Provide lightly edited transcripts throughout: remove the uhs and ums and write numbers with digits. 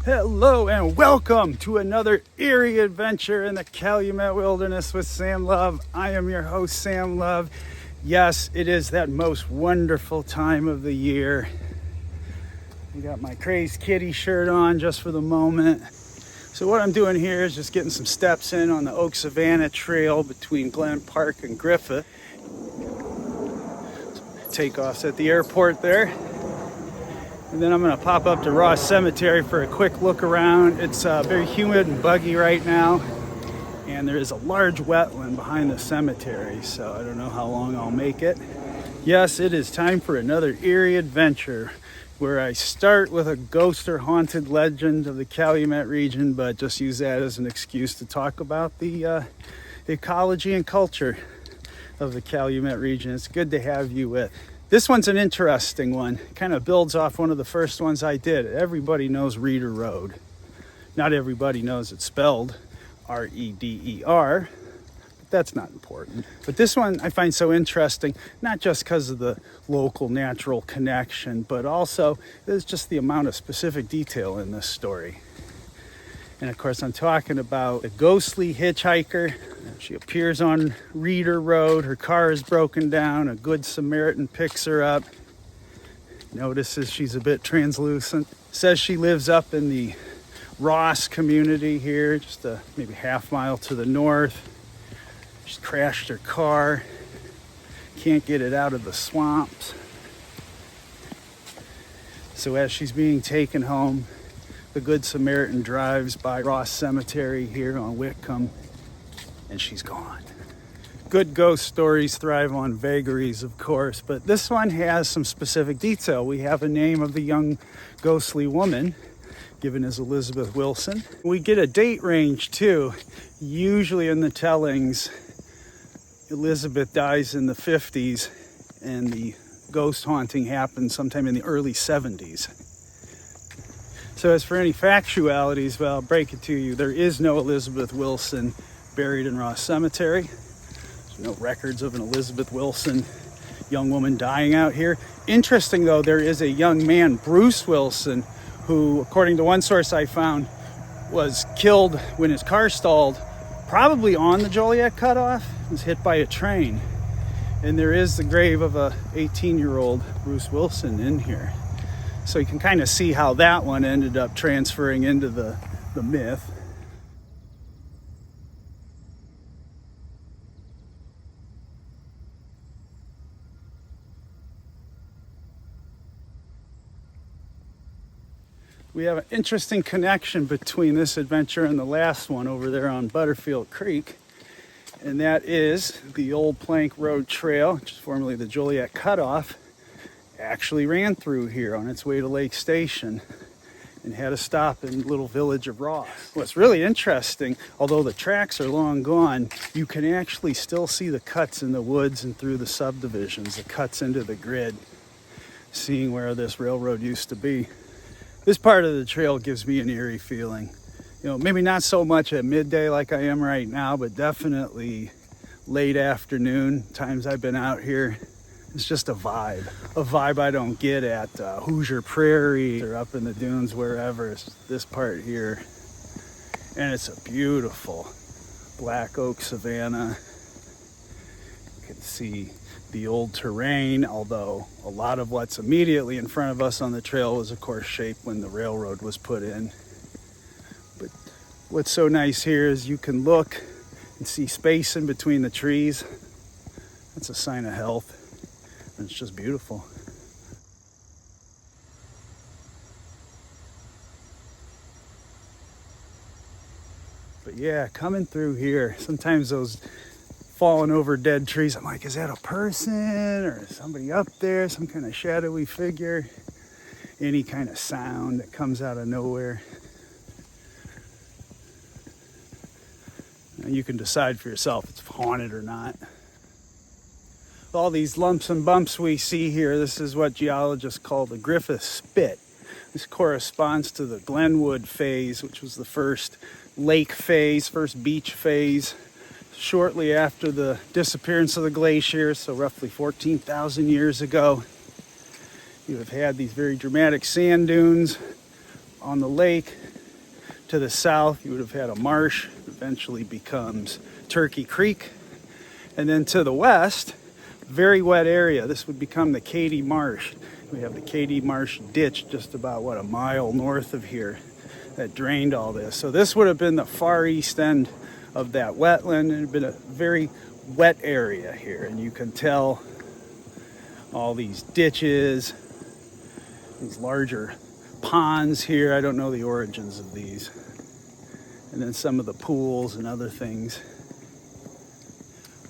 Hello and welcome to another eerie adventure in the Calumet Wilderness with Sam Love. I am your host, Sam Love. Yes, it is that most wonderful time of the year. I got my Crazed Kitty shirt on just for the moment. So what I'm doing here is just getting some steps in on the Oak Savannah Trail between Glen Park and Griffith. Takeoff's at the airport there. And then I'm going to pop up to Ross Cemetery for a quick look around. It's very humid and buggy right now. And there is a large wetland behind the cemetery, so I don't know how long I'll make it. Yes, it is time for another eerie adventure, where I start with a ghost or haunted legend of the Calumet region, but just use that as an excuse to talk about the ecology and culture of the Calumet region. It's good to have you with. This one's an interesting one. Kind of builds off one of the first ones I did. Everybody knows Reeder Road. Not everybody knows it's spelled R-E-D-E-R, but that's not important. But this one I find so interesting, not just because of the local natural connection, but also there's just the amount of specific detail in this story. And of course, I'm talking about a ghostly hitchhiker. She appears on Reeder Road. Her car is broken down. A good Samaritan picks her up. Notices she's a bit translucent. Says she lives up in the Ross community here, just maybe half mile to the north. She's crashed her car. Can't get it out of the swamps. So as she's being taken home, the Good Samaritan drives by Ross Cemetery here on Whitcomb, and she's gone. Good ghost stories thrive on vagaries, of course, but this one has some specific detail. We have a name of the young ghostly woman, given as Elizabeth Wilson. We get a date range too. Usually in the tellings, Elizabeth dies in the 50s, and the ghost haunting happened sometime in the early 70s. So as for any factualities, well, I'll break it to you. There is no Elizabeth Wilson buried in Ross Cemetery. There's no records of an Elizabeth Wilson young woman dying out here. Interesting, though, there is a young man, Bruce Wilson, who, according to one source I found, was killed when his car stalled, probably on the Joliet cutoff. He was hit by a train. And there is the grave of a 18-year-old Bruce Wilson in here. So you can kind of see how that one ended up transferring into the myth. We have an interesting connection between this adventure and the last one over there on Butterfield Creek. And that is the old Plank Road Trail, which is formerly the Joliet Cutoff, actually ran through here on its way to Lake Station and had a stop in the little village of Ross. What's really interesting, although the tracks are long gone, you can actually still see the cuts in the woods and through the subdivisions, the cuts into the grid, seeing where this railroad used to be. This part of the trail gives me an eerie feeling. You know, maybe not so much at midday like I am right now, but definitely late afternoon, times I've been out here. It's just a vibe I don't get at Hoosier Prairie or up in the dunes, wherever. It's this part here. And it's a beautiful black oak savanna. You can see the old terrain, although a lot of what's immediately in front of us on the trail was, of course, shaped when the railroad was put in. But what's so nice here is you can look and see space in between the trees. That's a sign of health. It's just beautiful. But yeah, coming through here, sometimes those falling over dead trees, I'm like, is that a person or somebody up there, some kind of shadowy figure? Any kind of sound that comes out of nowhere. And you can decide for yourself if it's haunted or not. All these lumps and bumps we see here, this is what geologists call the Griffith Spit. This corresponds to the Glenwood Phase, which was the first lake phase, first beach phase, shortly after the disappearance of the glaciers, so roughly 14,000 years ago. You have had these very dramatic sand dunes on the lake To the south, you would have had a marsh, eventually becomes Turkey Creek. And then to the west, very wet area. This would become the Cady Marsh. We have the Cady Marsh ditch just about, what, a mile north of here that drained all this. So this would have been the far east end of that wetland. It had been a very wet area here. And you can tell all these ditches, these larger ponds here. I don't know the origins of these. And then some of the pools and other things.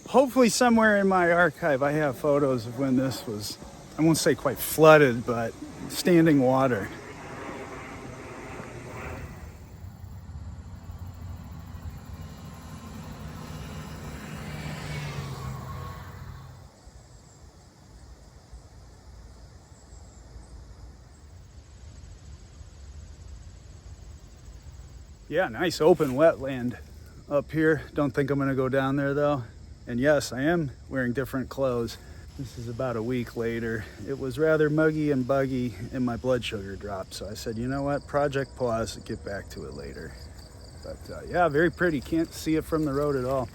Hopefully somewhere in my archive I have photos of when this was, I won't say quite flooded, but standing water. Yeah, nice open wetland up here. Don't think I'm gonna go down there though. And yes, I am wearing different clothes. This is about a week later. It was rather muggy and buggy and my blood sugar dropped. So I said, you know what, project pause, get back to it later. But yeah, very pretty. Can't see it from the road at all.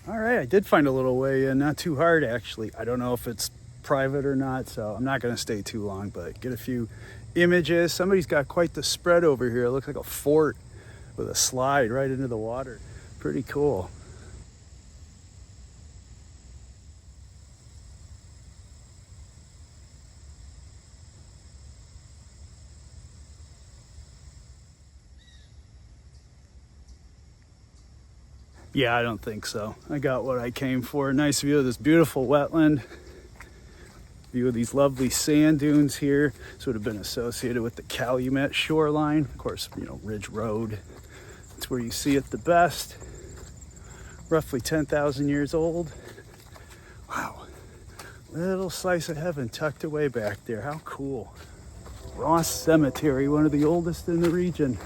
All right, I did find a little way in, not too hard actually. I don't know if it's private or not, so I'm not gonna stay too long, but get a few images. Somebody's got quite the spread over here. It looks like a fort with a slide right into the water. Pretty cool. Yeah, I don't think so. I got what I came for. Nice view of this beautiful wetland. View of these lovely sand dunes here. This would have been associated with the Calumet shoreline. Of course, you know, Ridge Road. It's where you see it the best. Roughly 10,000 years old. Wow. Little slice of heaven tucked away back there. How cool. Ross Cemetery, one of the oldest in the region.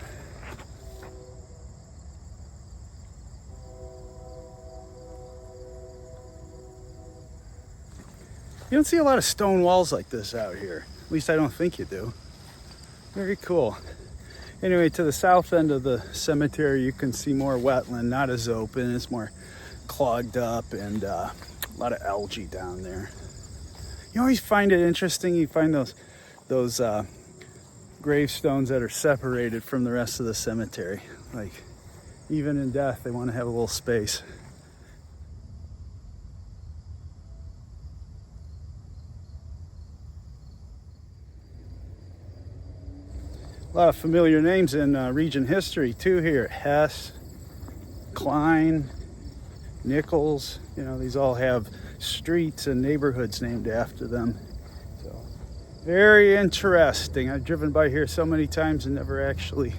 You don't see a lot of stone walls like this out here. At least I don't think you do. Very cool. Anyway, to the south end of the cemetery, you can see more wetland, not as open. It's more clogged up and a lot of algae down there. You always find it interesting. You find those gravestones that are separated from the rest of the cemetery. Like, even in death, they want to have a little space. A lot of familiar names in region history too here. Hess, Klein, Nichols, you know, these all have streets and neighborhoods named after them. So very interesting. I've driven by here so many times and never actually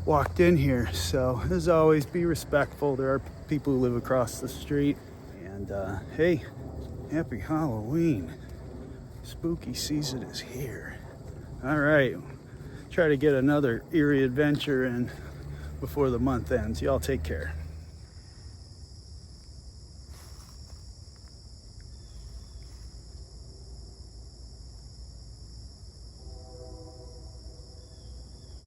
walked in here. So as always, be respectful. There are people who live across the street. And hey, happy Halloween. Spooky season is here. All right. Try to get another EERIE adventure in before the month ends. Y'all take care.